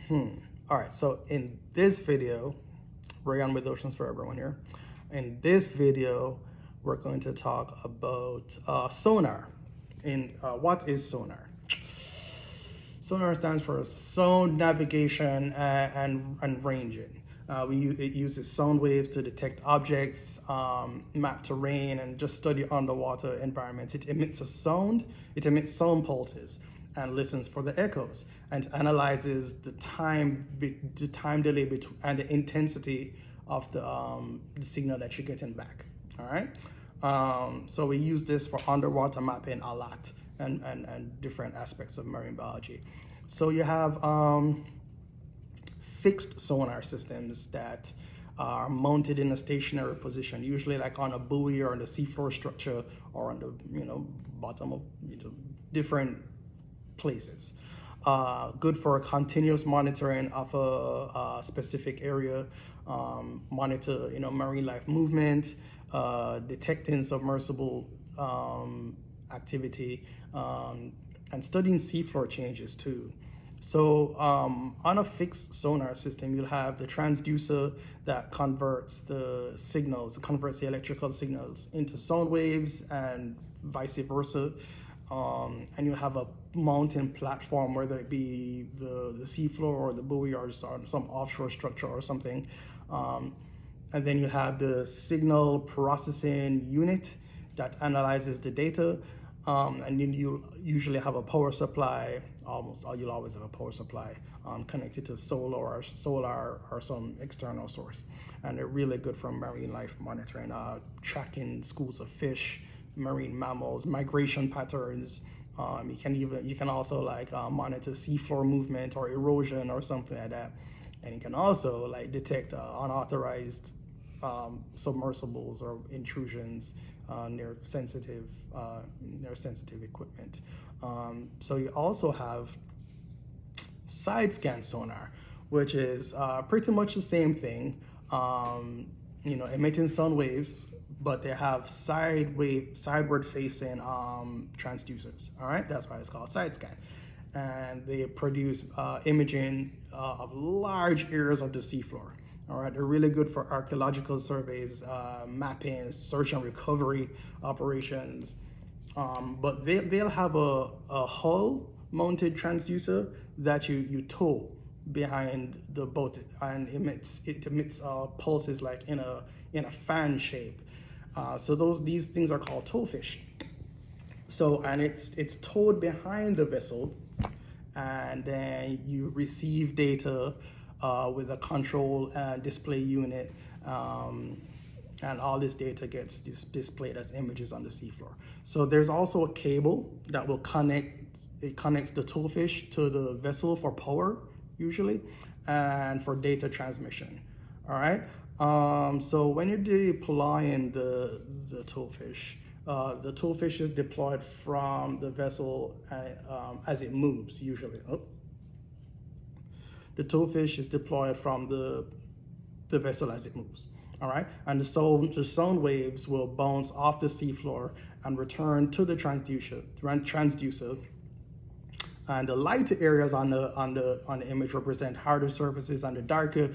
All right, so in this video, we're on with Oceans for everyone here. In this video, we're going to talk about sonar. What is sonar? Sonar stands for sound navigation and ranging. It uses sound waves to detect objects, map terrain, and just study underwater environments. It emits sound pulses, and listens for the echoes, and analyzes the time delay and the intensity of the signal that you're getting back. All right. So we use this for underwater mapping a lot, and different aspects of marine biology. So you have fixed sonar systems that are mounted in a stationary position, usually like on a buoy or on the seafloor structure or on the bottom of different places. Good for continuous monitoring of a specific area, monitor marine life movement, detecting submersible activity, and studying seafloor changes too. So on a fixed sonar system, you'll have the transducer that converts the electrical signals into sound waves and vice versa. And you'll have a mounting platform, whether it be the seafloor or the buoy or some offshore structure or something. And then you have the signal processing unit that analyzes the data. And then you usually have a power supply, you'll always have a power supply connected to solar or some external source. And they're really good for marine life monitoring, tracking schools of fish, marine mammals, migration patterns. You can also monitor seafloor movement or erosion or something like that. And you can also detect unauthorized submersibles or intrusions near sensitive equipment. So you also have side scan sonar, which is pretty much the same thing, emitting sound waves, but they have sideward facing transducers. All right, that's why it's called side scan. And they produce imaging of large areas of the seafloor. All right, they're really good for archaeological surveys, mapping, search and recovery operations. But they'll have a hull mounted transducer that you tow behind the boat, and it emits pulses like in a fan shape. So these things are called towfish. So, and it's towed behind the vessel, and then you receive data with a control and display unit, and all this data gets displayed as images on the seafloor. So there's also a cable that will connects the towfish to the vessel for power, usually, and for data transmission. All right. So when you're deploying the towfish is deployed from the vessel as it moves, usually. The towfish is deployed from the vessel as it moves. All right, and the sound waves will bounce off the seafloor and return to the transducer. And the lighter areas on the image represent harder surfaces, and the darker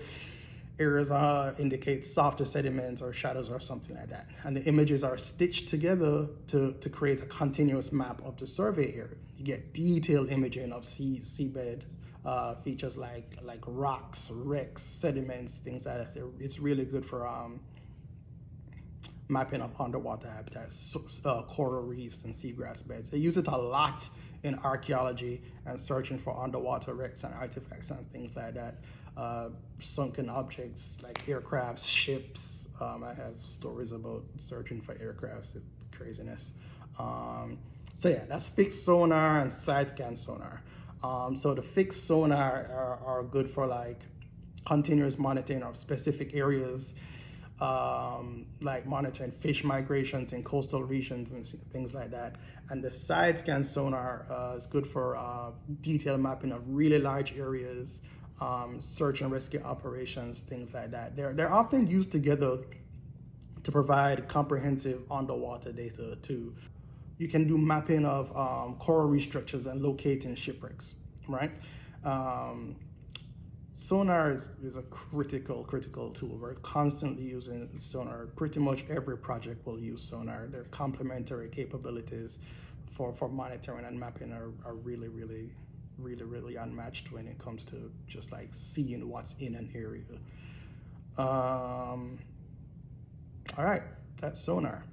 areas indicate softer sediments or shadows or something like that. And the images are stitched together to create a continuous map of the survey area. You get detailed imaging of seabed features like rocks, wrecks, sediments, things like that. It's really good for mapping of underwater habitats, coral reefs and seagrass beds. They use it a lot in archaeology and searching for underwater wrecks and artifacts and things like that. Sunken objects like aircrafts, ships. I have stories about searching for aircrafts. It's craziness. So yeah, that's fixed sonar and side scan sonar. So the fixed sonar are good for continuous monitoring of specific areas, like monitoring fish migrations in coastal regions and things like that. And the side scan sonar is good for detailed mapping of really large areas, search and rescue operations, things like that. They're often used together to provide comprehensive underwater data too. You can do mapping of coral reef structures and locating shipwrecks, right? Sonar is a critical tool. We're constantly using Sonar. Pretty much every project will use Sonar. Their complementary capabilities for monitoring and mapping are really unmatched when it comes to just like seeing what's in an area. All right, that's Sonar.